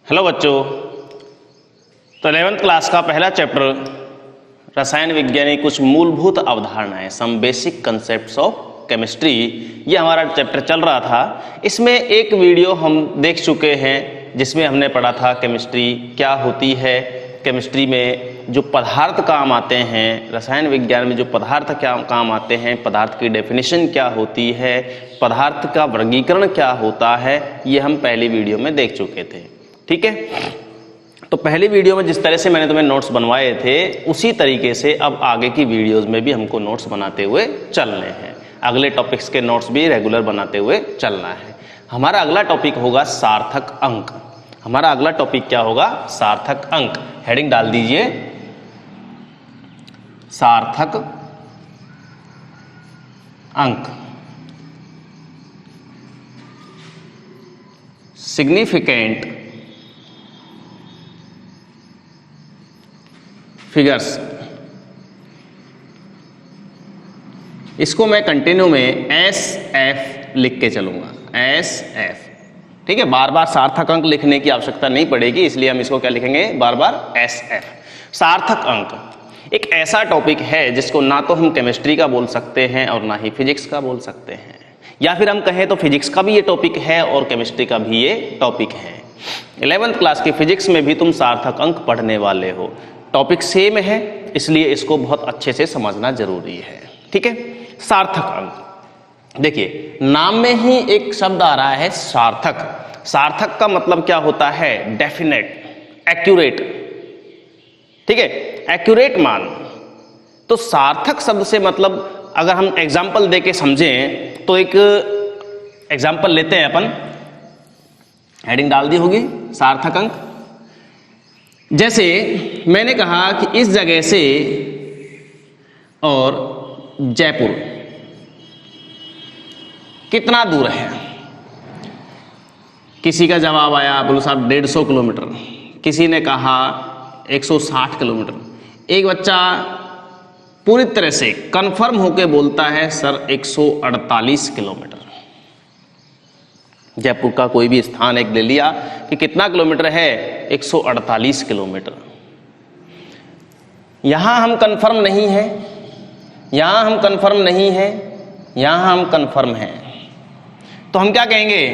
Hello बच्चों, तो 11th class का पहला चैप्टर रसायन विज्ञान की कुछ मूलभूत अवधारणाएं, some basic concepts of chemistry, ये हमारा चैप्टर चल रहा था। इसमें एक वीडियो हम देख चुके हैं जिसमें हमने पढ़ा था केमिस्ट्री क्या होती है, केमिस्ट्री में जो पदार्थ काम आते हैं, रसायन विज्ञान में जो पदार्थ क्या काम आते हैं, पदार्थ की डेफिनेशन क्या होती है, पदार्थ का वर्गीकरण क्या होता है, ये हम पहली वीडियो में देख चुके थे। ठीक है, तो पहली वीडियो में जिस तरह से मैंने तुम्हें नोट्स बनवाए थे उसी तरीके से अब आगे की वीडियोस में भी हमको नोट्स बनाते हुए चलने हैं। अगले टॉपिक्स के नोट्स भी रेगुलर बनाते हुए चलना है। हमारा अगला टॉपिक होगा सार्थक अंक। हमारा अगला टॉपिक क्या होगा? सार्थक अंक। हेडिंग डाल दीजिए, सार्थक अंक। Significant figures. इसको मैं कंटिन्यू में एस एफ लिख के चलूंगा, एस एफ। ठीक है, बार बार सार्थक अंक लिखने की आवश्यकता नहीं पड़ेगी, इसलिए हम इसको क्या लिखेंगे? बार बार एस एफ। सार्थक अंक एक ऐसा टॉपिक है जिसको ना तो हम केमिस्ट्री का बोल सकते हैं और ना ही फिजिक्स का बोल सकते हैं, या फिर हम कहें तो फिजिक्स का भी ये टॉपिक है और केमिस्ट्री का भी ये टॉपिक है। 11th क्लास की फिजिक्स में भी तुम सार्थक अंक पढ़ने वाले हो। टॉपिक सेम है, इसलिए इसको बहुत अच्छे से समझना जरूरी है। ठीक है, सार्थक अंक। देखिए, नाम में ही एक शब्द आ रहा है सार्थक। सार्थक का मतलब क्या होता है? Definite, accurate. ठीक है, एक्यूरेट मान। तो सार्थक शब्द से मतलब अगर हम एग्जाम्पल देके समझें तो एक एग्जाम्पल लेते हैं अपन। हेडिंग डाल दी होगी, सार्थक अंक। जैसे मैंने कहा कि इस जगह से और जयपुर कितना दूर है? किसी का जवाब आया, बोलो साहब 150 किलोमीटर। किसी ने कहा 160 किलोमीटर। एक बच्चा पूरी तरह से कंफर्म होकर बोलता है सर 148 किलोमीटर। जयपुर का कोई भी स्थान एक ले लिया कि कितना किलोमीटर है? 148 किलोमीटर। यहां हम कंफर्म नहीं है, यहां हम कंफर्म नहीं है, यहां हम कंफर्म हैं। तो हम क्या कहेंगे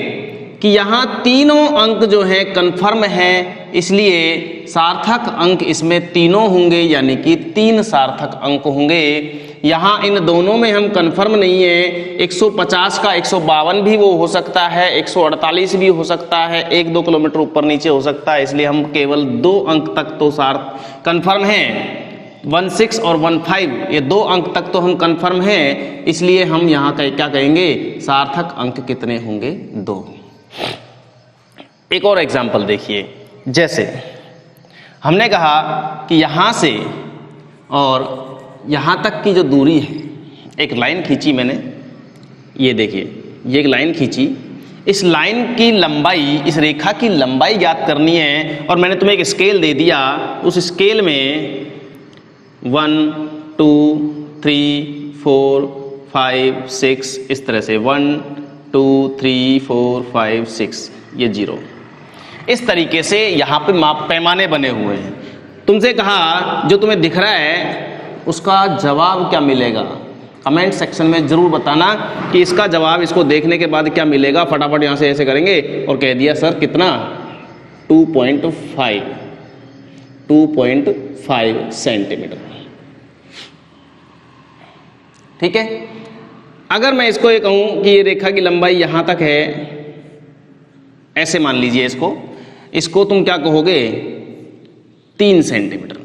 कि यहां तीनों अंक जो है कंफर्म हैं, इसलिए सार्थक अंक इसमें तीनों होंगे, यानी कि 3 सार्थक अंक होंगे। यहां इन दोनों में हम कंफर्म नहीं है। 150 का 152 भी वो हो सकता है, 148 भी हो सकता है, 1-2 किलोमीटर ऊपर नीचे हो सकता है, इसलिए हम केवल 2 अंक तक तो कंफर्म हैं। 16 और 15 ये 2 अंक तक तो हम कंफर्म हैं, इसलिए हम यहां का क्या कहेंगे? सार्थक अंक कितने होंगे? 2। एक और एग्जाम्पल देखिए। जैसे हमने कहा कि यहां से और यहां तक की जो दूरी है, एक लाइन खींची मैंने, ये देखिए, ये एक लाइन खींची। इस लाइन की लंबाई, इस रेखा की लंबाई ज्ञात करनी है, और मैंने तुम्हें एक स्केल दे दिया। उस स्केल में 1 2 3 4 5 6 इस तरह से 1 2 3 4 5 6, ये 0। इस तरीके से यहां पे माप पैमाने बने हुए हैं। तुमसे कहा जो तुम्हें दिख रहा है उसका जवाब क्या मिलेगा? कमेंट सेक्शन में जरूर बताना कि इसका जवाब इसको देखने के बाद क्या मिलेगा। फटाफट यहां से ऐसे करेंगे और कह दिया सर कितना? 2.5 सेंटीमीटर। ठीक है, अगर मैं इसको ये कहूं कि ये रेखा की लंबाई यहां तक है, ऐसे मान लीजिए इसको तुम क्या कहोगे? 3 सेंटीमीटर।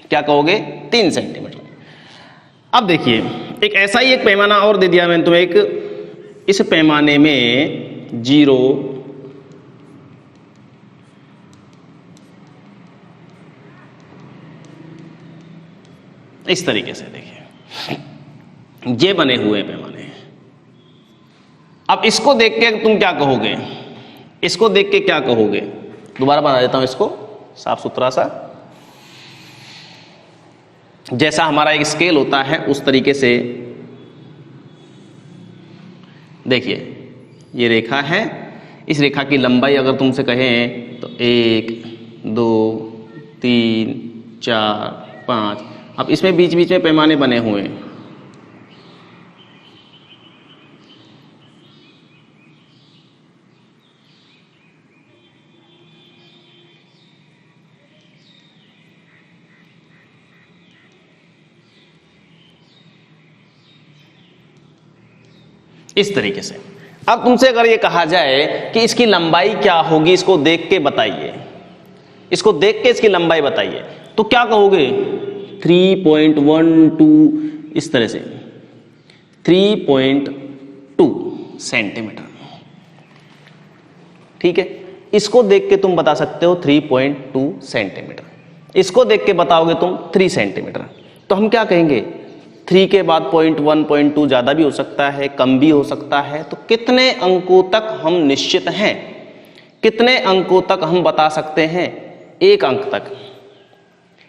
क्या कहोगे? 3 सेंटीमीटर। अब देखिए, एक ऐसा ही एक पैमाना और दे दिया मैंने तुम्हें। एक इस पैमाने में 0 इस तरीके से देखिए, ये बने हुए पैमाने। अब इसको देख के तुम क्या कहोगे? इसको देख के क्या कहोगे? दोबारा बना देता हूं इसको साफ सुथरा सा। जैसा हमारा एक स्केल होता है उस तरीके से देखिए, ये रेखा है, इस रेखा की लंबाई अगर तुमसे कहें तो 1 2 3 4 5, अब इसमें बीच बीच में पैमाने बने हुए हैं। इस तरीके से। अब तुमसे अगर ये कहा जाए कि इसकी लंबाई क्या होगी, इसको देख के बताइए, इसको देख के इसकी लंबाई बताइए, तो क्या कहोगे? 3.12, इस तरह से 3.2 सेंटीमीटर। ठीक है, इसको देख के तुम बता सकते हो 3.2 सेंटीमीटर, इसको देख के बताओगे तुम 3 सेंटीमीटर। तो हम क्या कहेंगे? 3 के बाद 0.1 0.2 ज्यादा भी हो सकता है, कम भी हो सकता है। तो कितने अंकों तक हम निश्चित हैं, कितने अंकों तक हम बता सकते हैं? 1 अंक तक,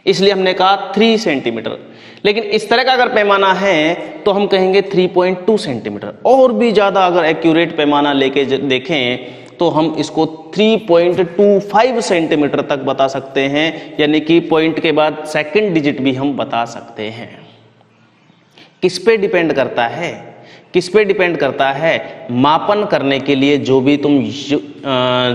इसलिए हमने कहा 3 सेंटीमीटर। लेकिन इस तरह का अगर पैमाना है तो हम कहेंगे 3.2 सेंटीमीटर। और भी ज्यादा अगर एक्यूरेट पैमाना लेके देखें तो हम इसको 3.25 सेंटीमीटर तक बता सकते हैं, यानी कि पॉइंट के बाद सेकंड डिजिट भी हम बता सकते हैं। किस पे डिपेंड करता है? किस पे डिपेंड करता है? मापन करने के लिए जो भी तुम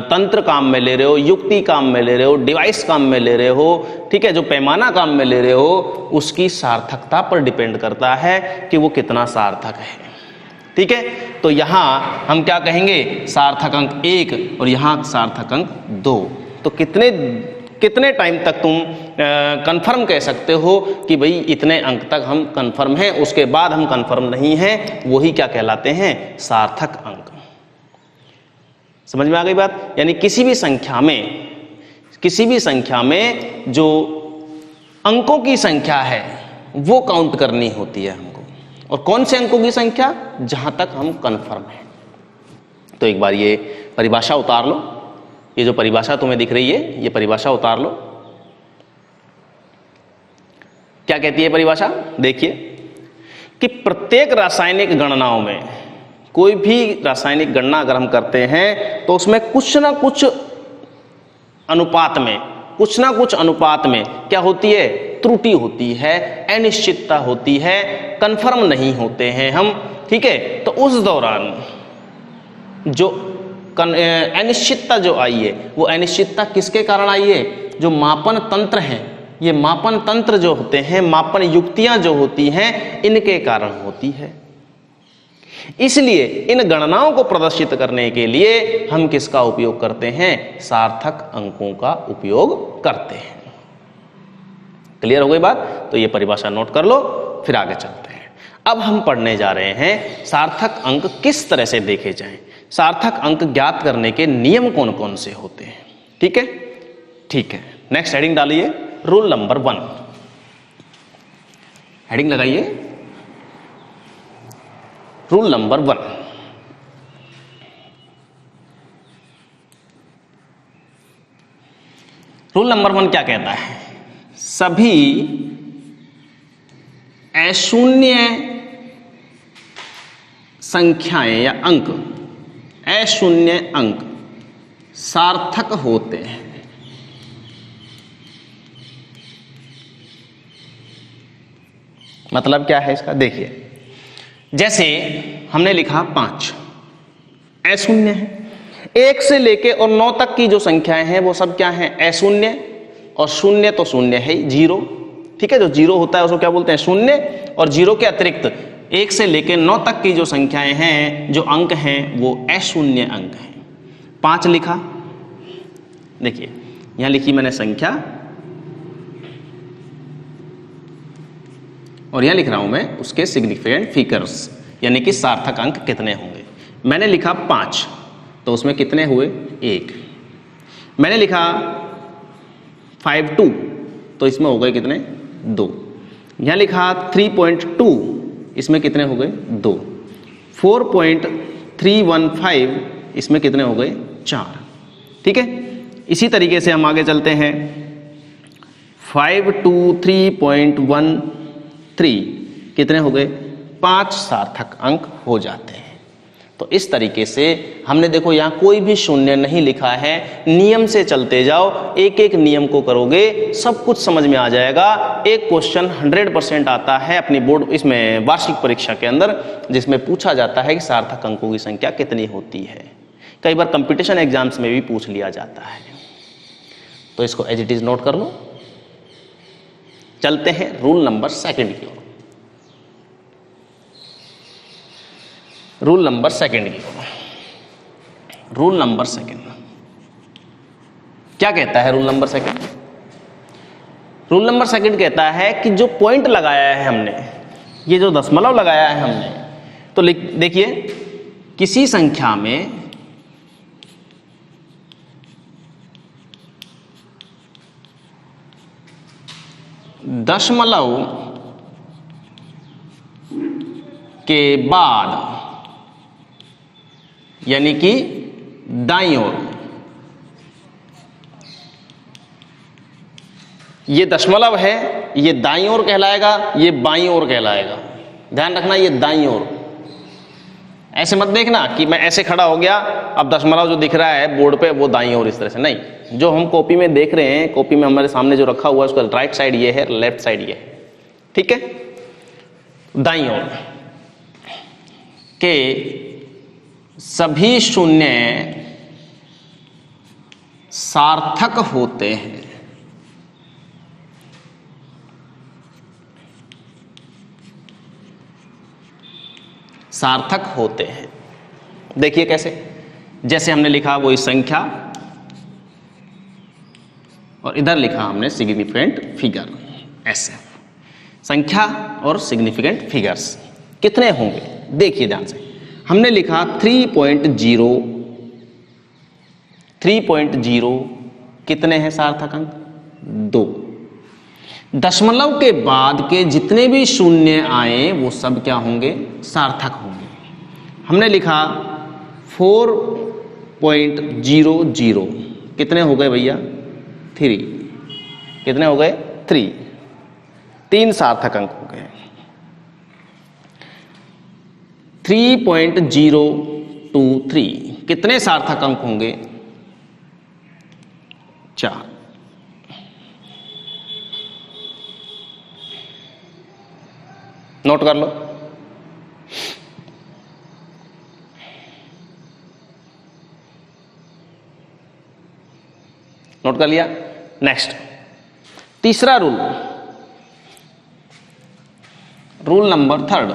तंत्र काम में ले रहे हो, युक्ति काम में ले रहे हो, डिवाइस काम में ले रहे हो, ठीक है, जो पैमाना काम में ले रहे हो, उसकी सार्थकता पर डिपेंड करता है कि वो कितना सार्थक है। ठीक है, तो यहां हम क्या कहेंगे? सार्थक अंक 1 और यहां सार्थक अंक 2। तो कितने टाइम तक तुम कंफर्म कह सकते हो कि भाई इतने अंक तक हम कंफर्म हैं, उसके बाद हम कंफर्म नहीं हैं, वही क्या कहलाते हैं? सार्थक अंक। समझ में आ गई बात? यानी किसी भी संख्या में जो अंकों की संख्या है वो काउंट करनी होती है हमको। और कौन से अंकों की संख्या? जहां तक हम कंफर्म हैं। तो एक बार ये परिभाषा उतार लो, ये जो परिभाषा तुम्हें दिख रही है, ये परिभाषा उतार लो। क्या कहती है परिभाषा? देखिए कि प्रत्येक रासायनिक गणनाओं में, कोई भी रासायनिक गणना अगर हम करते हैं तो उसमें कुछ ना कुछ अनुपात में क्या होती है? त्रुटि होती है, अनिश्चितता होती है, कंफर्म नहीं होते हैं हम। ठीक है, तो उस दौरान जो अनिश्चितता जो आई है, वो अनिश्चितता किसके कारण आई है? जो मापन तंत्र हैं, ये मापन तंत्र जो होते हैं, मापन युक्तियां जो होती हैं, इनके कारण होती है। इसलिए इन गणनाओं को प्रदर्शित करने के लिए हम किसका उपयोग करते हैं? सार्थक अंकों का उपयोग करते हैं। क्लियर हो गई बात? तो ये परिभाषा नोट कर लो, फिर आगे चलते हैं। अब हम पढ़ने जा रहे हैं सार्थक अंक किस तरह से देखे जाएं, सार्थक अंक ज्ञात करने के नियम कौन कौन से होते हैं। ठीक है, ठीक है। नेक्स्ट हेडिंग डालिए, रूल नंबर 1। हेडिंग लगाइए, रूल नंबर 1। रूल नंबर 1 क्या कहता है? सभी अशून्य संख्याएं या अंक, अशून्य अंक सार्थक होते हैं। मतलब क्या है इसका? देखिए, जैसे हमने लिखा 5 अशून्य है। 1 से लेके और 9 तक की जो संख्याएं हैं वो सब क्या हैं? अशून्य। और शून्य तो शून्य है, 0। ठीक है, जो 0 होता है उसको क्या बोलते हैं? शून्य। और 0 के अतिरिक्त 1 से लेके 9 तक की जो संख्याएं हैं, जो अंक हैं, वो अशून्य अंक हैं। 5 लिखा, देखिए यहां लिखी मैंने संख्या, और यहां लिख रहा हूं मैं उसके सिग्निफिकेंट फिगर्स, यानी कि सार्थक अंक कितने होंगे। मैंने लिखा 5, तो उसमें कितने हुए? 1। मैंने लिखा 5.2, तो इसमें हो गए कितने? 2। यहां लिखा 3.2, इसमें कितने हो गए? 2। 4.315, इसमें कितने हो गए? 4। ठीक है, इसी तरीके से हम आगे चलते हैं। 523.13 कितने हो गए? 5 सार्थक अंक हो जाते हैं। तो इस तरीके से हमने देखो यहाँ कोई भी शून्य नहीं लिखा है, नियम से चलते जाओ, एक एक नियम को करोगे सब कुछ समझ में आ जाएगा। एक क्वेश्चन 100% आता है अपनी बोर्ड इसमें वार्षिक परीक्षा के अंदर, जिसमें पूछा जाता है कि सार्थक अंकों की संख्या कितनी होती है। कई बार कंपटीशन एग्जाम्स में भी पूछ लिया जाता है, तो इसको एज इट इज नोट कर लो। चलते हैं रूल नंबर 2 की ओर। रूल नंबर 2 की ओर। रूल नंबर 2 क्या कहता है? रूल नंबर 2 रूल नंबर 2 कहता है कि जो पॉइंट लगाया है हमने, ये जो दशमलव लगाया है हमने, तो देखिए किसी संख्या में दशमलव के बाद यानी कि दाईं ओर, ये दशमलव है, ये दाईं ओर कहलाएगा, ये बाईं ओर कहलाएगा। ध्यान रखना, ये दाईं ओर। ऐसे मत देखना कि मैं ऐसे खड़ा हो गया, अब दशमलव जो दिख रहा है बोर्ड पे वो दाईं ओर, इस तरह से नहीं। जो हम कॉपी में देख रहे हैं, कॉपी में हमारे सामने जो रखा हुआ है उसका राइट साइड ये है, लेफ्ट साइड ये है, ठीक है। दाईं ओर के सभी शून्य सार्थक होते हैं। सार्थक होते हैं। देखिए कैसे, जैसे हमने लिखा वही संख्या, और इधर लिखा हमने सिग्निफिकेंट फिगर, SF। संख्या और सिग्निफिकेंट फिगर्स कितने होंगे? देखिए ध्यान से, हमने लिखा 3.0। 3.0 कितने हैं सार्थक अंक? 2। दशमलव के बाद के जितने भी शून्य आए वो सब क्या होंगे? सार्थक होंगे। हमने लिखा 4.00, कितने हो गए भैया? 3। कितने हो गए? 3। 3 सार्थक अंक हो गए। 3.023 कितने सार्थक अंक होंगे? 4। नोट कर लो। नोट कर लिया। नेक्स्ट, तीसरा rule, rule number 3।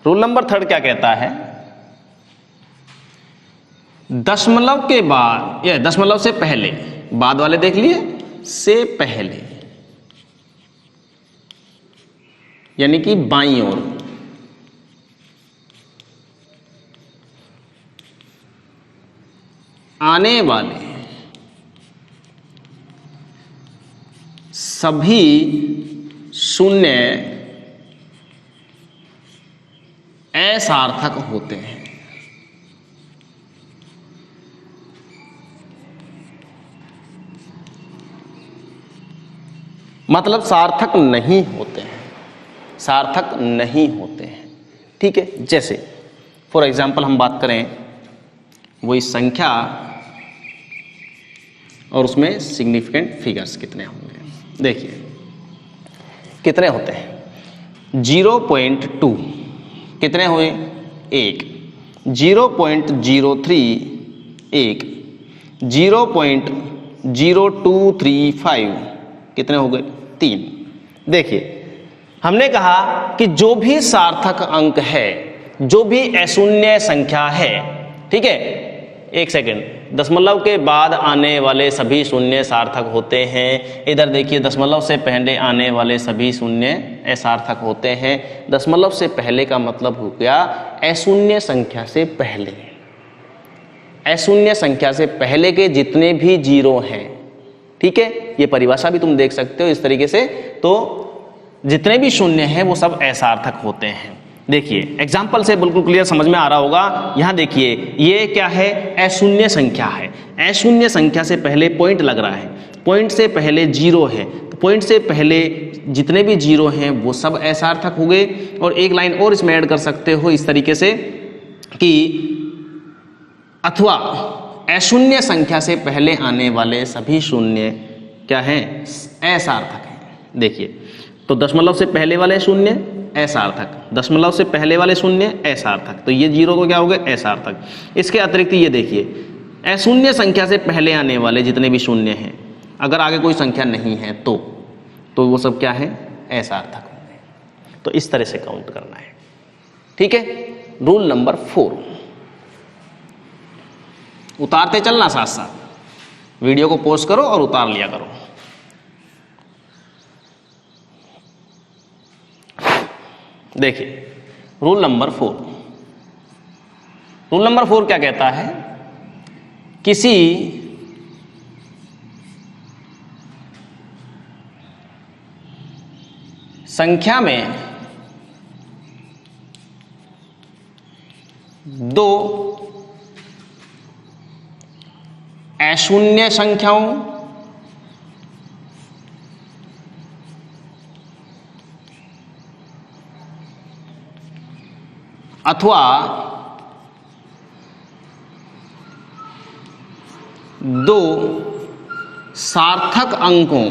Rule number 3 क्या कहता है? दशमलव के बाद या दशमलव से पहले, बाद वाले देख लिए, से पहले यानी कि बाईं ओर आने वाले सभी शून्य असार्थक होते हैं। मतलब सार्थक नहीं होते हैं, सार्थक नहीं होते हैं, ठीक है। जैसे फॉर एग्जाम्पल हम बात करें वही संख्या और उसमें सिग्निफिकेंट फिगर्स कितने होंगे। देखिए कितने होते हैं? 0.2 कितने हुए? 1। 0.03 1। 0.0235 कितने हो गए? 3। देखिए हमने कहा कि जो भी सार्थक अंक है, जो भी अशून्य संख्या है, ठीक है, एक सेकेंड, दशमलव के बाद आने वाले सभी शून्य सार्थक होते हैं। इधर देखिए दशमलव से पहले आने वाले सभी शून्य असार्थक होते हैं। दशमलव से पहले का मतलब हो गया अशून्य संख्या से पहले। अशून्य संख्या से पहले के जितने भी जीरो हैं, ठीक है, ये परिभाषा भी तुम देख सकते हो इस तरीके से। तो जितने भी शून्य हैं वो सब असार्थक होते हैं। देखिए एग्जाम्पल से बिल्कुल क्लियर समझ में आ रहा होगा। यहां देखिए ये क्या है? अशून्य संख्या है। अशून्य संख्या से पहले पॉइंट लग रहा है, पॉइंट से पहले जीरो है, तो पॉइंट से पहले जितने भी जीरो हैं वो सब असार्थक हो गए। और एक लाइन और इसमें ऐड कर सकते हो इस तरीके से कि अथवा अशून्य संख्या से पहले आने वाले सभी शून्य क्या हैं, असार्थक हैं। देखिए तो दशमलव से पहले वाले शून्य असार्थक, दशमलव से पहले वाले शून्य असार्थक, तो ये जीरो को क्या हो गए, असार्थक। इसके अतिरिक्त ये देखिए अशून्य संख्या से पहले आने वाले जितने भी शून्य हैं, अगर आगे कोई संख्या नहीं है तो वो सब क्या है, असार्थक होंगे। तो इस तरह से काउंट करना है, ठीक है। रूल नंबर 4, उतारते चलना साथ साथ, वीडियो को पॉज करो और उतार लिया करो। देखिए रूल नंबर 4, रूल नंबर 4 क्या कहता है, किसी संख्या में दो अशून्य संख्याओं अथवा दो सार्थक अंकों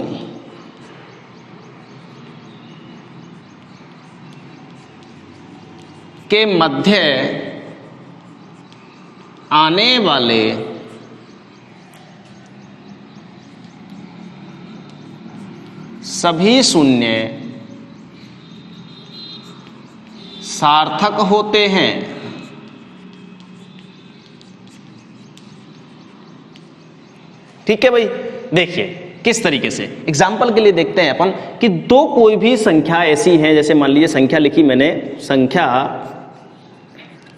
के मध्य आने वाले सभी शून्य सार्थक होते हैं। ठीक है भाई, देखिए किस तरीके से एग्जाम्पल के लिए देखते हैं अपन कि दो कोई भी संख्या ऐसी है, जैसे मान लीजिए संख्या लिखी मैंने, संख्या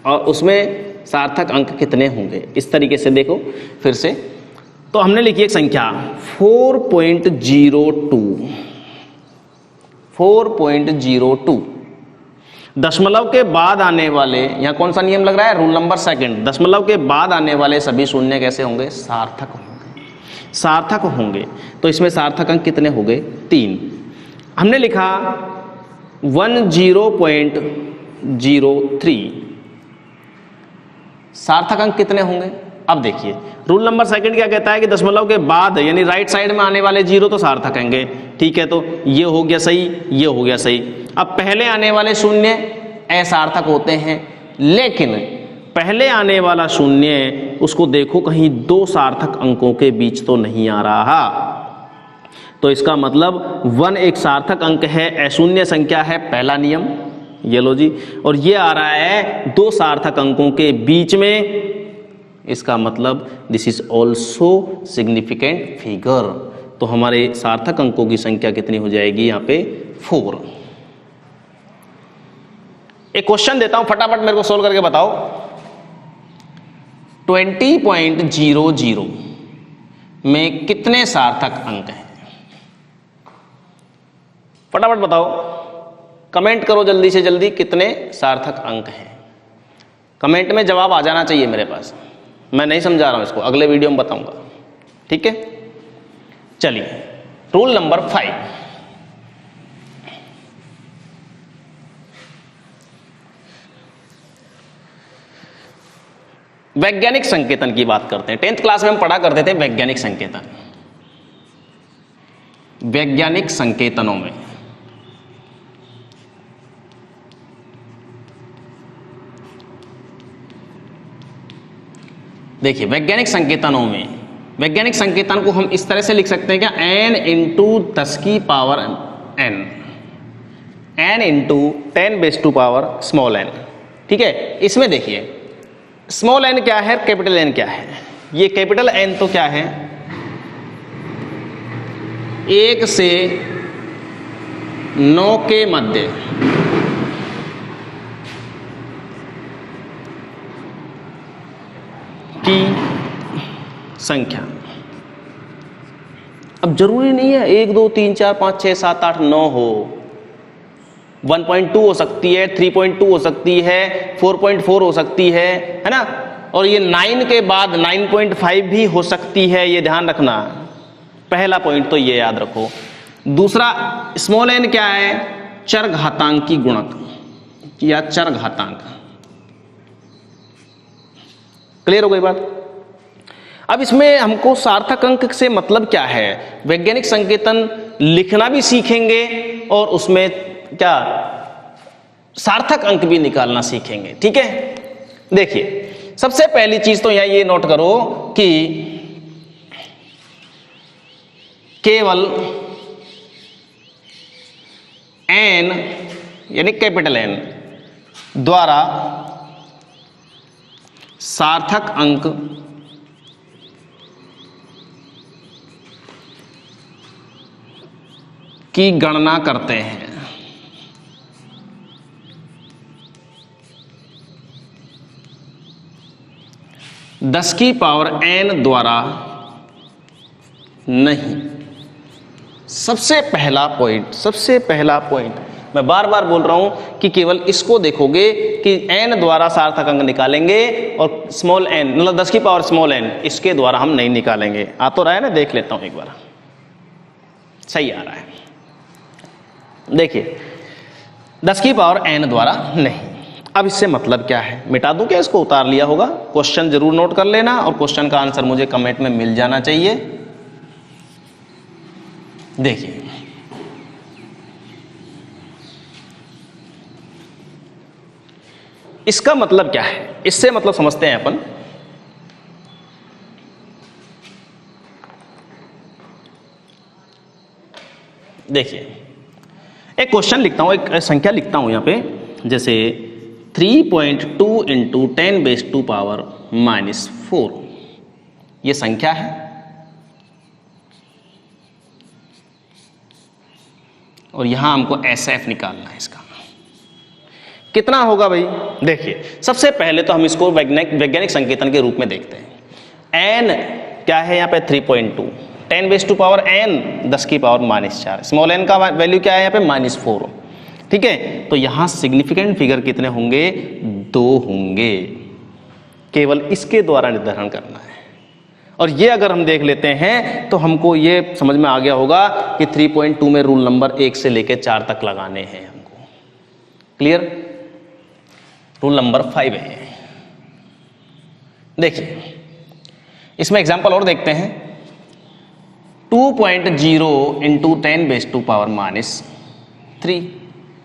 और उसमें सार्थक अंक कितने होंगे, इस तरीके से देखो फिर से। तो हमने लिखी एक संख्या 4.02, 4.02, दशमलव के बाद आने वाले, यहां कौन सा नियम लग रहा है, रूल नंबर 2, दशमलव के बाद आने वाले सभी शून्य कैसे होंगे, सार्थक होंगे, सार्थक होंगे। तो इसमें सार्थक अंक कितने हो गए, 3। हमने लिखा 10.03, सार्थक अंक कितने होंगे। अब देखिए रूल नंबर 2 क्या कहता है कि दशमलव के बाद यानी राइट साइड में आने वाले जीरो तो सार्थक होंगे, ठीक है। तो ये हो गया सही, ये हो गया सही। अब पहले आने वाले शून्य असार्थक होते हैं, लेकिन पहले आने वाला शून्य उसको देखो कहीं दो सार्थक अंकों के बीच तो नहीं आ रहा, तो इसका मतलब 1 एक सार्थक अंक है, अशून्य संख्या है, पहला नियम ये लो जी, और ये आ रहा है दो सार्थक अंकों के बीच में, इसका मतलब this is also significant figure. तो हमारे सार्थक अंकों की संख्या कितनी हो जाएगी यहाँ पे, 4। एक क्वेश्चन देता हूं, फटाफट मेरे को सोल्व करके बताओ। 20.00 में कितने सार्थक अंक हैं, फटाफट बताओ, कमेंट करो जल्दी से जल्दी, कितने सार्थक अंक हैं। कमेंट में जवाब आ जाना चाहिए मेरे पास, मैं नहीं समझा रहा हूं इसको, अगले वीडियो में बताऊंगा, ठीक है। चलिए रूल नंबर 5, वैज्ञानिक संकेतन की बात करते हैं। 10th क्लास में हम पढ़ा करते थे वैज्ञानिक संकेतन। वैज्ञानिक संकेतनों में देखिए, वैज्ञानिक संकेतनों में, वैज्ञानिक संकेतन को हम इस तरह से लिख सकते हैं क्या, n इंटू 10 की power n, n into 10⁻⁻n, ठीक है। इसमें देखिए स्मॉल n क्या है, कैपिटल N क्या है। ये कैपिटल N तो क्या है, 1 से 9 के मध्य की संख्या। अब जरूरी नहीं है 1 2 3 4 5 6 7 8 9 हो, 1.2 हो सकती है, 3.2 हो सकती है, 4.4 हो सकती है ना। और ये 9 के बाद 9.5 भी हो सकती है, ये ध्यान रखना। पहला पॉइंट तो ये याद रखो दूसरा स्मॉल एन क्या है, चरघातांक की गुणक या चरघातांक। क्लियर हो गई बात। अब इसमें हमको सार्थक अंक से मतलब क्या है, वैज्ञानिक संकेतन लिखना भी सीखेंगे और उसमें क्या सार्थक अंक भी निकालना सीखेंगे। ठीक है, देखिए सबसे पहली चीज तो यहां ये नोट करो कि केवल एन यानी कैपिटल एन द्वारा सार्थक अंक की गणना करते हैं। दस की पावर एन द्वारा नहीं। सबसे पहला पॉइंट मैं बार बार बोल रहा हूं कि केवल इसको देखोगे कि एन द्वारा सार्थक अंक निकालेंगे और स्मॉल एन मतलब 10 की पावर स्मॉल एन इसके द्वारा हम नहीं निकालेंगे। आ तो रहा है ना, देख लेता हूं एक बार, सही आ रहा है। देखिए 10 की पावर एन द्वारा नहीं। अब इससे मतलब क्या है, मिटा दूं क्या इसको, उतार लिया होगा। क्वेश्चन जरूर नोट कर लेना और क्वेश्चन का आंसर मुझे कमेंट में मिल जाना चाहिए। देखिए इसका मतलब क्या है, इससे मतलब समझते हैं अपन। देखिए एक क्वेश्चन लिखता हूं, एक संख्या लिखता हूं यहां पे, जैसे 3.2 इंटू 10⁻⁻⁴ ये संख्या है और यहां हमको SF निकालना है। इसका कितना होगा भाई। देखिए सबसे पहले तो हम इसको वैज्ञानिक संकेतन के रूप में देखते हैं। n क्या है यहां पे 3.2, 10⁻n 10 की पावर -4, स्मॉल n का वैल्यू क्या है यहां पे -4। ठीक है, तो यहां सिग्निफिकेंट फिगर कितने होंगे, 2 होंगे। केवल इसके द्वारा निर्धारण करना है। और ये अगर हम देख लेते हैं तो हमको ये समझ में आ गया होगा कि 3.2 में रूल नंबर 1 से लेकर 4 तक लगाने हैं हमको। क्लियर, रूल नंबर 5 है। देखिए इसमें एग्जांपल और देखते हैं। 2.0 इंटू 10⁻⁻3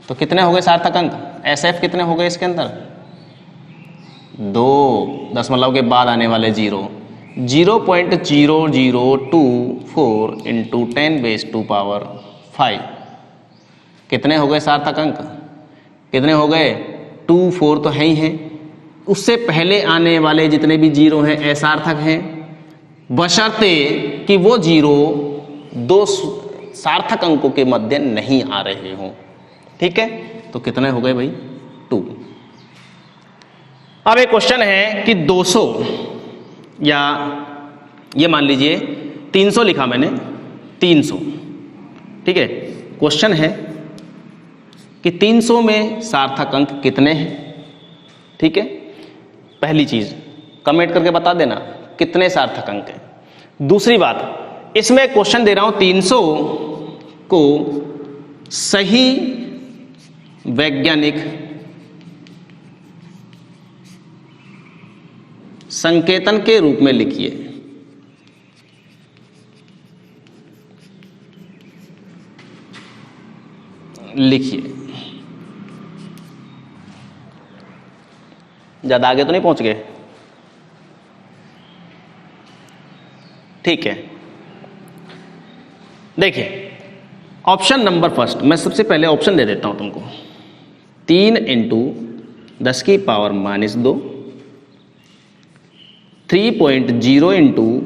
तो कितने हो गए सार्थक अंक, SF कितने हो गए इसके अंदर, 2 दशमलव के बाद आने वाले 0। 0.0024 इंटू 10⁻5 कितने हो गए सार्थक अंक, कितने हो गए, 24 तो है ही है। उससे पहले आने वाले जितने भी 0 हैं असार्थक हैं, बशर्ते कि वो 0 दो सार्थक अंकों के मध्य नहीं आ रहे हों। ठीक है, तो कितने हो गए भाई, 2। अब एक क्वेश्चन है कि 200 या ये मान लीजिए 300 लिखा मैंने, 300। ठीक है, क्वेश्चन है कि 300 में सार्थक अंक कितने हैं। ठीक है, पहली चीज कमेंट करके बता देना कितने सार्थक अंक हैं। दूसरी बात, इसमें क्वेश्चन दे रहा हूं 300 को सही वैज्ञानिक संकेतन के रूप में लिखिए। ज्यादा आगे तो नहीं पहुंच गए। ठीक है, देखिए ऑप्शन नंबर फर्स्ट, मैं सबसे पहले ऑप्शन दे देता हूं तुमको। 3 इंटू 10 की पावर -2, 3.0 इंटू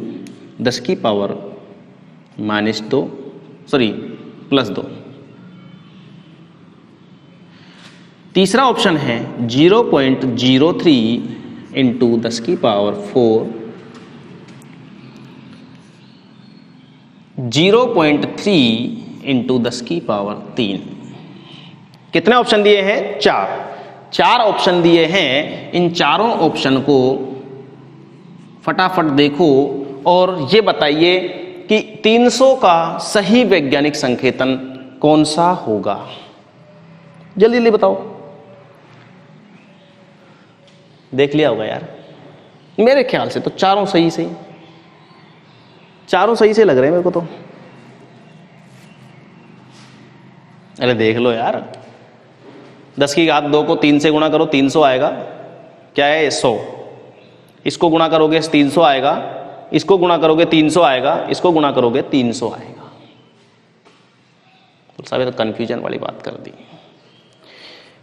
10 की पावर +2। तीसरा ऑप्शन है 0.03 इंटू 10 की पावर 4, 0.3 इंटू 10 की पावर 3। कितने ऑप्शन दिए हैं, 4 ऑप्शन दिए हैं। इन चारों ऑप्शन को फटाफट देखो और ये बताइए कि 300 का सही वैज्ञानिक संकेतन कौन सा होगा? जल्दी जल्दी बताओ। देख लिया होगा यार, मेरे ख्याल से तो चारों सही से लग रहे हैं मेरे को तो। अरे देख लो यार, 10 की घात 2 को 3 से गुणा करो 300 आएगा। क्या है? 100। इसको गुणा करोगे 300 आएगा, इसको गुणा करोगे 300 आएगा, इसको गुणा करोगे 300 आएगा। तो साहब तो कंफ्यूजन वाली बात कर दी।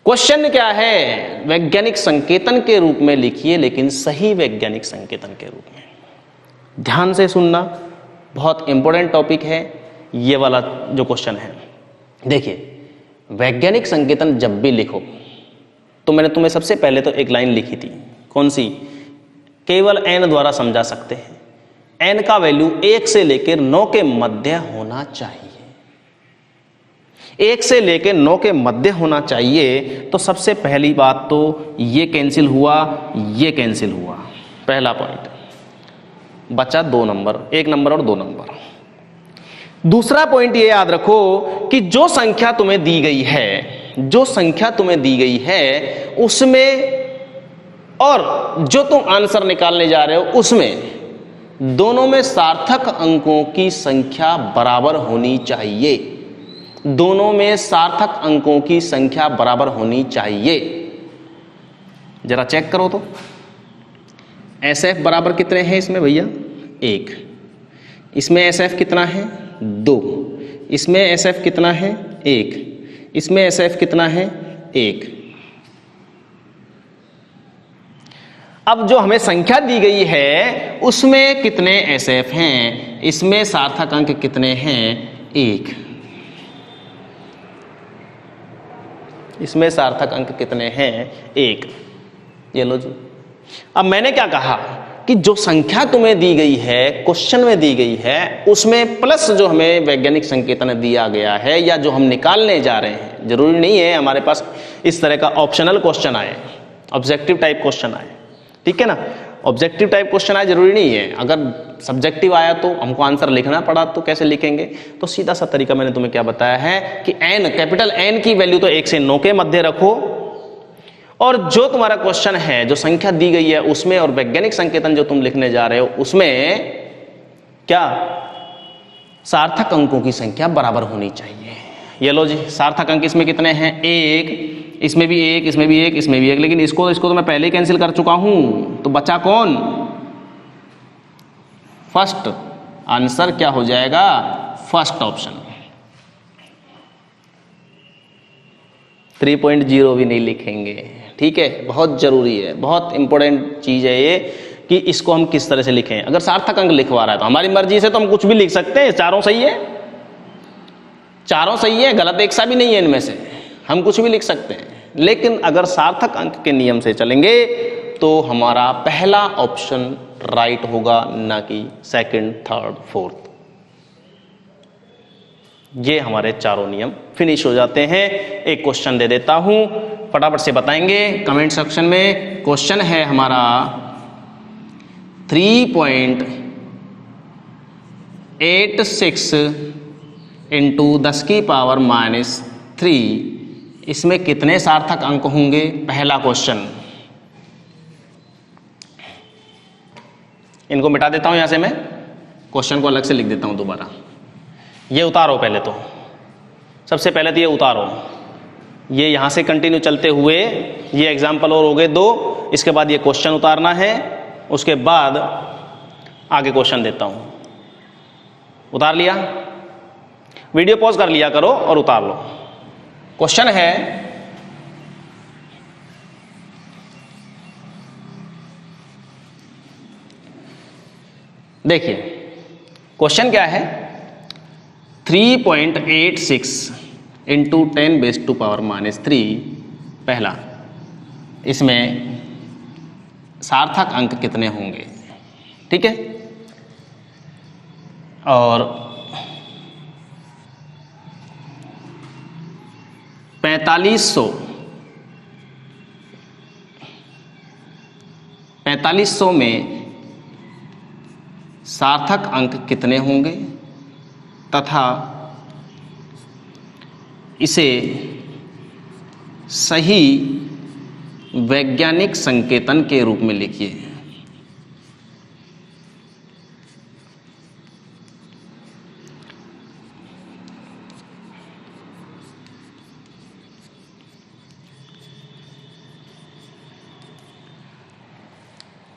क्वेश्चन क्या है? वैज्ञानिक संकेतन के रूप में लिखिए, लेकिन सही वैज्ञानिक संकेतन के रूप में। ध्यान से सुनना, बहुत इंपॉर्टेंट टॉपिक है ये वाला जो क्वेश्चन है। देखिए, वैज्ञानिक संकेतन जब भी लिखो तो मैंने तुम्हें सबसे पहले तो एक लाइन लिखी थी, कौन सी? केवल n द्वारा समझा सकते हैं। n का वैल्यू 1 से लेकर 9 के मध्य होना चाहिए। 1 से लेकर 9 के मध्य होना चाहिए। तो सबसे पहली बात तो ये कैंसिल हुआ, ये कैंसिल हुआ, पहला पॉइंट। बचा 2 नंबर, 1 नंबर और 2 नंबर। दूसरा पॉइंट ये याद रखो कि जो संख्या तुम्हें दी गई है, उसमें और जो तुम आंसर निकालने जा रहे हो उसमें दोनों में सार्थक अंकों की संख्या बराबर होनी चाहिए। दोनों में सार्थक अंकों की संख्या बराबर होनी चाहिए। जरा चेक करो तो, SF बराबर कितने हैं इसमें भैया? 1। इसमें SF कितना है? 2। इसमें SF कितना है? 1। इसमें SF कितना है? 1। अब जो हमें संख्या दी गई है उसमें कितने SF हैं? इसमें सार्थक अंक कितने हैं? 1। इसमें सार्थक अंक कितने हैं? 1। ये लो जी। अब मैंने क्या कहा कि जो संख्या तुम्हें दी गई है, क्वेश्चन में दी गई है, उसमें प्लस जो हमें वैज्ञानिक संकेतन दिया गया है या जो हम निकालने जा रहे हैं, जरूरी नहीं है हमारे पास इस तरह का ऑप्शनल क्वेश्चन आए, ऑब्जेक्टिव टाइप क्वेश्चन आए, ठीक है ना। ऑब्जेक्टिव टाइप क्वेश्चन आए जरूरी नहीं है। अगर सब्जेक्टिव आया तो हमको आंसर लिखना पड़ा तो कैसे लिखेंगे? तो सीधा सा तरीका मैंने तुम्हें क्या बताया है कि n, कैपिटल N की वैल्यू तो 1 से 9 के मध्य रखो, और जो तुम्हारा क्वेश्चन है, जो संख्या दी गई है उसमें और वैज्ञानिक संकेतन जो तुम लिखने जा रहे हो उसमें क्या सार्थक अंकों की संख्या बराबर होनी चाहिए। ये लो जी, सार्थक अंक इसमें कितने हैं? 1। इसमें भी 1, इसमें भी 1, इसमें भी 1। लेकिन इसको तो मैं पहले ही कैंसिल कर चुका हूं, तो बचा कौन? फर्स्ट। आंसर क्या हो जाएगा? First option. 3.0 भी नहीं लिखेंगे, ठीक है। बहुत जरूरी है, बहुत इंपॉर्टेंट चीज है ये कि इसको हम किस तरह से लिखें। अगर सार्थक अंक लिखवा रहा है तो हमारी मर्जी से तो हम कुछ भी लिख सकते हैं। चारों सही है, चारों सही है, गलत एक सा भी नहीं है इनमें से, हम कुछ भी लिख सकते हैं। लेकिन अगर सार्थक अंक के नियम से चलेंगे तो हमारा पहला ऑप्शन राइट होगा, ना कि सेकंड, थर्ड, फोर्थ। ये हमारे चारों नियम फिनिश हो जाते हैं। एक क्वेश्चन दे देता हूं, फटाफट से बताएंगे कमेंट सेक्शन में। क्वेश्चन है हमारा 3.86 इंटू 10 की पावर -3, इसमें कितने सार्थक अंक होंगे? पहला क्वेश्चन। इनको मिटा देता हूं यहां से, मैं क्वेश्चन को अलग से लिख देता हूं दोबारा। ये उतारो पहले तो, सबसे पहले तो ये उतारो, ये यहां से कंटिन्यू चलते हुए ये एग्जाम्पल और हो गए 2, इसके बाद ये क्वेश्चन उतारना है, उसके बाद आगे क्वेश्चन देता हूं। उतार लिया? वीडियो पॉज कर लिया करो और उतार लो। क्वेश्चन है देखिए, क्वेश्चन क्या है? 3.86 इंटू 10⁻³ पहला, इसमें सार्थक अंक कितने होंगे? ठीक है। और 4500 में सार्थक अंक कितने होंगे? तथा इसे सही वैज्ञानिक संकेतन के रूप में लिखिए।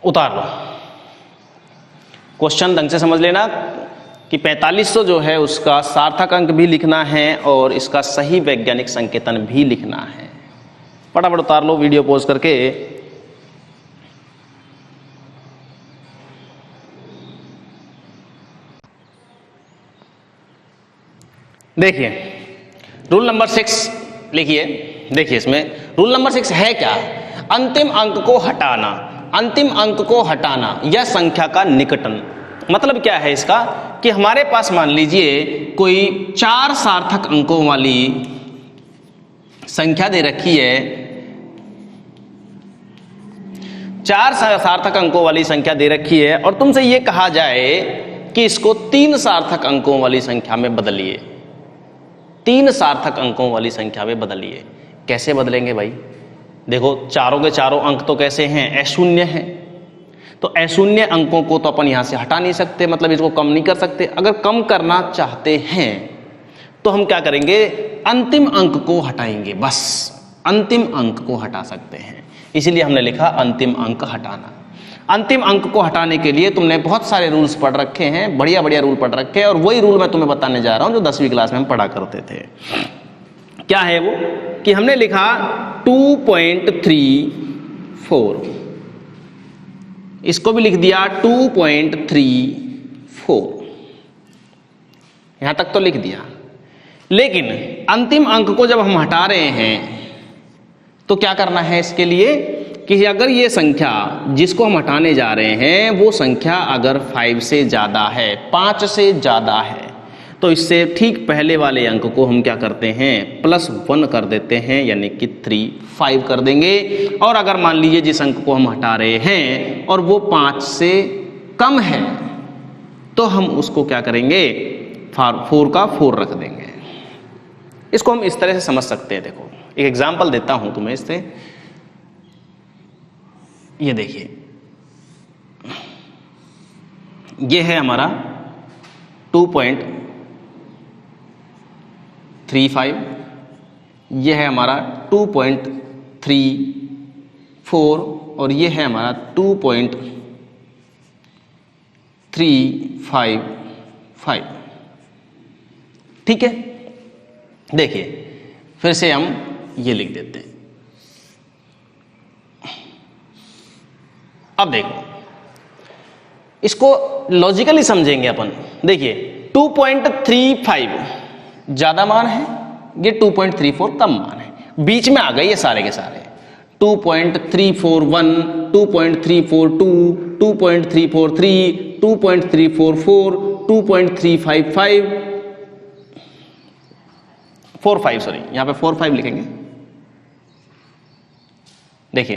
उतार लो। क्वेश्चन ढंग से समझ लेना कि 4500 जो है उसका सार्थक अंक भी लिखना है और इसका सही वैज्ञानिक संकेतन भी लिखना है। फटाफट उतार लो वीडियो पॉज करके। देखिए रूल नंबर 6 लिखिए। देखिए इसमें रूल नंबर 6 है क्या? अंतिम अंक को हटाना। अंतिम अंक को हटाना या संख्या का निकटन। मतलब क्या है इसका कि हमारे पास मान लीजिए कोई 4 सार्थक अंकों वाली संख्या दे रखी है। 4 सार्थक अंकों वाली संख्या दे रखी है और तुमसे यह कहा जाए कि इसको 3 सार्थक अंकों वाली संख्या में बदलिए। 3 सार्थक अंकों वाली संख्या में बदलिए। कैसे बदलेंगे भाई? देखो चारों के चारों अंक तो कैसे हैं? अशून्य हैं। तो अशून्य अंकों को तो अपन यहां से हटा नहीं सकते, मतलब इसको कम नहीं कर सकते। अगर कम करना चाहते हैं तो हम क्या करेंगे? अंतिम अंक को हटाएंगे। बस अंतिम अंक को हटा सकते हैं, इसीलिए हमने लिखा अंतिम अंक हटाना। अंतिम अंक को हटाने के लिए तुमने बहुत सारे रूल्स पढ़ रखे हैं, बढ़िया बढ़िया रूल पढ़ रखे हैं, और वही रूल मैं तुम्हें बताने जा रहा हूं जो 10वीं क्लास में हम पढ़ा करते थे। क्या है वो? कि हमने लिखा 2.34, इसको भी लिख दिया 2.34, यहां तक तो लिख दिया। लेकिन अंतिम अंक को जब हम हटा रहे हैं तो क्या करना है इसके लिए कि अगर ये संख्या जिसको हम हटाने जा रहे हैं वो संख्या अगर 5 से ज्यादा है, 5 से ज्यादा है, तो इससे ठीक पहले वाले अंक को हम क्या करते हैं? +1 कर देते हैं, यानी कि 5 कर देंगे। और अगर मान लीजिए जिस अंक को हम हटा रहे हैं और वो 5 से कम है तो हम उसको क्या करेंगे? 4 का 4 रख देंगे। इसको हम इस तरह से समझ सकते हैं। देखो एक एग्जाम्पल देता हूं तुम्हें इससे। ये देखिए, ये है हमारा 2.35, ये है हमारा 2.34 और ये है हमारा 2.355। ठीक है, देखिए फिर से हम ये लिख देते हैं। अब देखो इसको लॉजिकली समझेंगे अपन। देखिए 2.35 ज्यादा मान है, ये 2.34 कम मान है, बीच में आ गए ये सारे के सारे। 2.341, 2.342, 2.343, 2.344, 2.355, 45 सॉरी, यहां पे 45 लिखेंगे। देखिए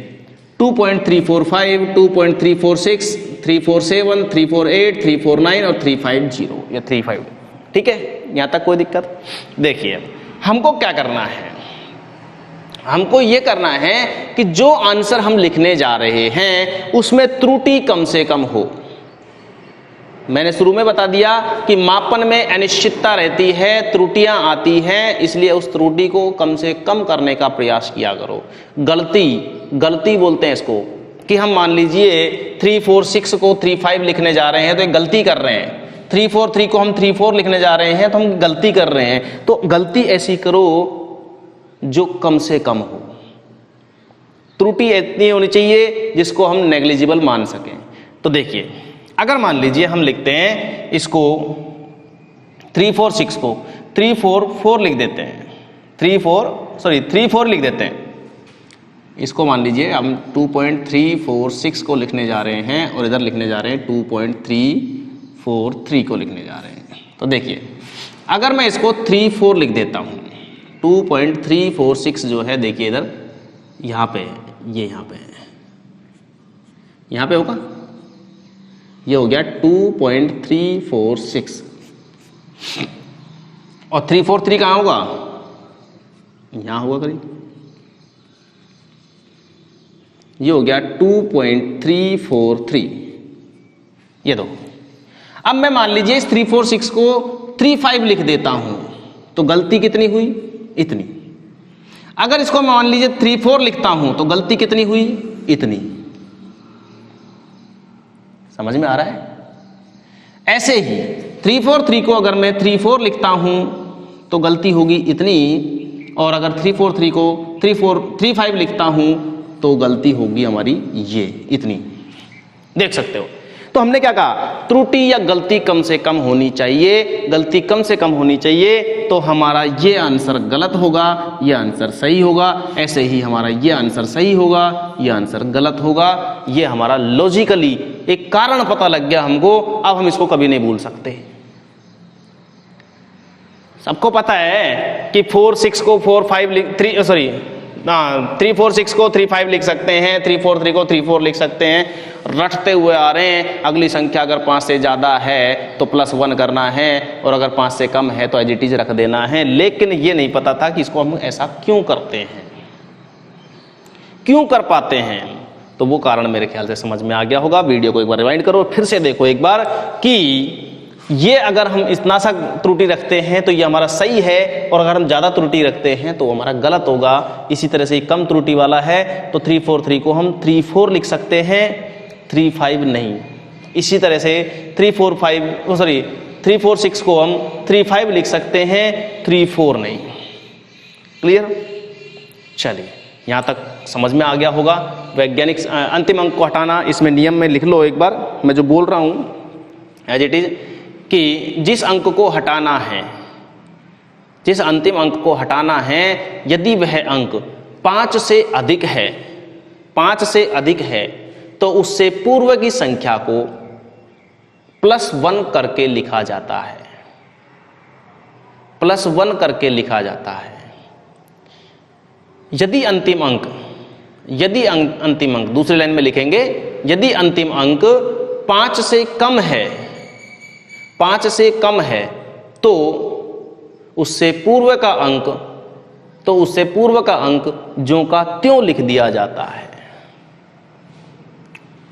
2.345, 2.346, 347, 348, 349 और 350 या 35। ठीक है, यहां तक कोई दिक्कत? देखिए हमको क्या करना है? हमको यह करना है कि जो आंसर हम लिखने जा रहे हैं उसमें त्रुटि कम से कम हो। मैंने शुरू में बता दिया कि मापन में अनिश्चितता रहती है, त्रुटियां आती हैं, इसलिए उस त्रुटि को कम से कम करने का प्रयास किया करो। गलती बोलते हैं इसको, कि हम मान लीजिए 346 को 35 लिखने जा रहे हैं तो एक गलती कर रहे हैं। 343 को हम 34 लिखने जा रहे हैं तो हम गलती कर रहे हैं। तो गलती ऐसी करो जो कम से कम हो, त्रुटि इतनी होनी चाहिए जिसको हम नेग्लिजिबल मान सकें। तो देखिए अगर मान लीजिए हम लिखते हैं इसको 346 को 344 लिख देते हैं, 34 लिख देते हैं। इसको मान लीजिए हम 2.346 को लिखने जा रहे हैं और इधर लिखने जा रहे हैं 2.343 को लिखने जा रहे हैं। तो देखिए अगर मैं इसको 34 लिख देता हूं, 2.346 जो है देखिए इधर यहां पे, ये यहां पे होगा, ये हो गया 2.346। और 343 कहाँ होगा, यहाँ होगा करीब, ये हो गया 2.343। ये दो। अब मैं मान लीजिए इस 346 को 35 लिख देता हूं तो गलती कितनी हुई, इतनी। अगर इसको मान लीजिए 34 लिखता हूं तो गलती कितनी हुई, इतनी। समझ में आ रहा है? ऐसे ही 343 को अगर मैं 34 लिखता हूं तो गलती होगी इतनी, और अगर 343 को 35 लिखता हूं तो गलती होगी हमारी ये इतनी। देख सकते हो। तो हमने क्या कहा, त्रुटि या गलती कम से कम होनी चाहिए। गलती कम से कम होनी चाहिए तो हमारा ये आंसर गलत होगा, ये आंसर सही होगा। ऐसे ही हमारा ये आंसर सही होगा, ये आंसर गलत होगा। ये हमारा लॉजिकली एक कारण पता लग गया हमको। अब हम इसको कभी नहीं भूल सकते। सबको पता है कि 46 को 346 को 35 लिख सकते हैं, 343 को 34 लिख सकते हैं। रटते हुए आ रहे हैं। अगली संख्या अगर 5 से ज्यादा है तो +1 करना है, और अगर 5 से कम है तो एज इट इज रख देना है। लेकिन ये नहीं पता था कि इसको हम ऐसा क्यों करते हैं, क्यों कर पाते हैं। तो वो कारण मेरे ख्याल से समझ में आ गया होगा। वीडियो को एक बार रिवाइंड करो, फिर से देखो एक बार कि ये अगर हम इतना सा त्रुटि रखते हैं तो ये हमारा सही है, और अगर हम ज्यादा त्रुटि रखते हैं तो हमारा गलत होगा। इसी तरह से कम त्रुटि वाला है तो 343 को हम 34 लिख सकते हैं, 35 नहीं। इसी तरह से 346 को हम 35 लिख सकते हैं, 34 नहीं। क्लियर? चलिए, यहां तक समझ में आ गया होगा। वैज्ञानिक अंतिम अंक को हटाना, इसमें नियम में लिख लो एक बार, मैं जो बोल रहा हूं एज इट इज, कि जिस अंक को हटाना है, जिस अंतिम अंक को हटाना है, यदि वह अंक 5 से अधिक है, 5 से अधिक है, तो उससे पूर्व की संख्या को +1 करके लिखा जाता है, +1 करके लिखा जाता है। यदि अंतिम अंक दूसरी लाइन में लिखेंगे, यदि अंतिम अंक 5 से कम है, 5 से कम है, तो उससे पूर्व का अंक ज्यों का त्यों लिख दिया जाता है।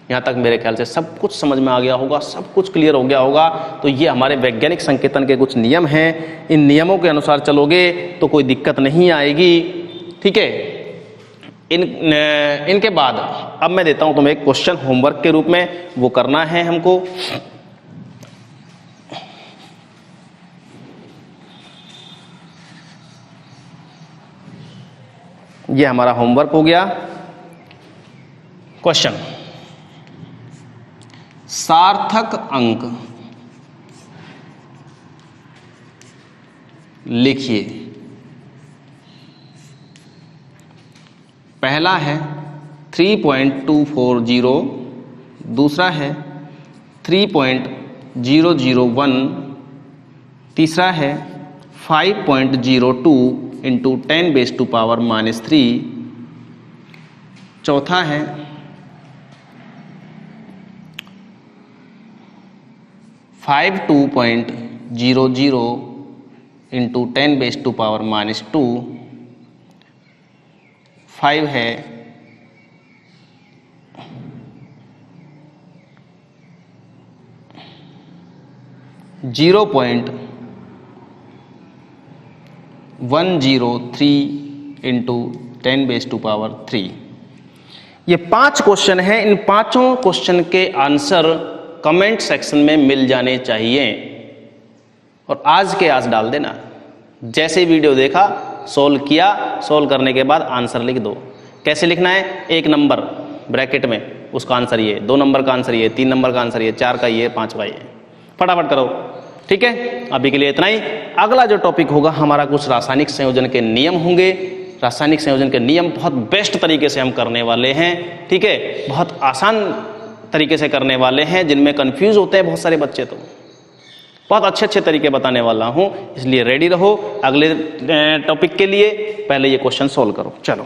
यहां तक मेरे ख्याल से सब कुछ समझ में आ गया होगा, सब कुछ क्लियर हो गया होगा। तो ये हमारे वैज्ञानिक संकेतन के कुछ नियम हैं। इन नियमों के अनुसार चलोगे तो कोई दिक्कत नहीं आएगी। ठीक है? इनके बाद अब मैं देता हूं तुम्हें एक क्वेश्चन होमवर्क के रूप में, वो करना है हमको। ये हमारा होमवर्क हो गया। क्वेश्चन, सार्थक अंक लिखिए। पहला है 3.240, दूसरा है 3.001, तीसरा है 5.02 × 10⁻³ चौथा है 52.00 × 10⁻², 5 है 0.103 × 10⁻³ ये 5 क्वेश्चन हैं। इन पांचों क्वेश्चन के आंसर कमेंट सेक्शन में मिल जाने चाहिए, और आज के आज डाल देना। जैसे वीडियो देखा, सोल्व किया, सोल्व करने के बाद आंसर लिख दो। कैसे लिखना है? 1 नंबर ब्रैकेट में उसका आंसर ये, 2 नंबर का आंसर ये, 3 नंबर का आंसर ये, 4 का ये, 5 का ये। फटाफट करो। ठीक है? अभी के लिए इतना ही। अगला जो टॉपिक होगा हमारा कुछ रासायनिक संयोजन के नियम होंगे। रासायनिक संयोजन के नियम बहुत बेस्ट तरीके से हम करने वाले हैं। ठीक है? बहुत आसान तरीके से करने वाले हैं, जिनमें कंफ्यूज होते हैं बहुत सारे बच्चे। तो बहुत अच्छे तरीके बताने वाला हूं, इसलिए रेडी रहो अगले टॉपिक के लिए। पहले ये क्वेश्चन सोल्व करो। चलो।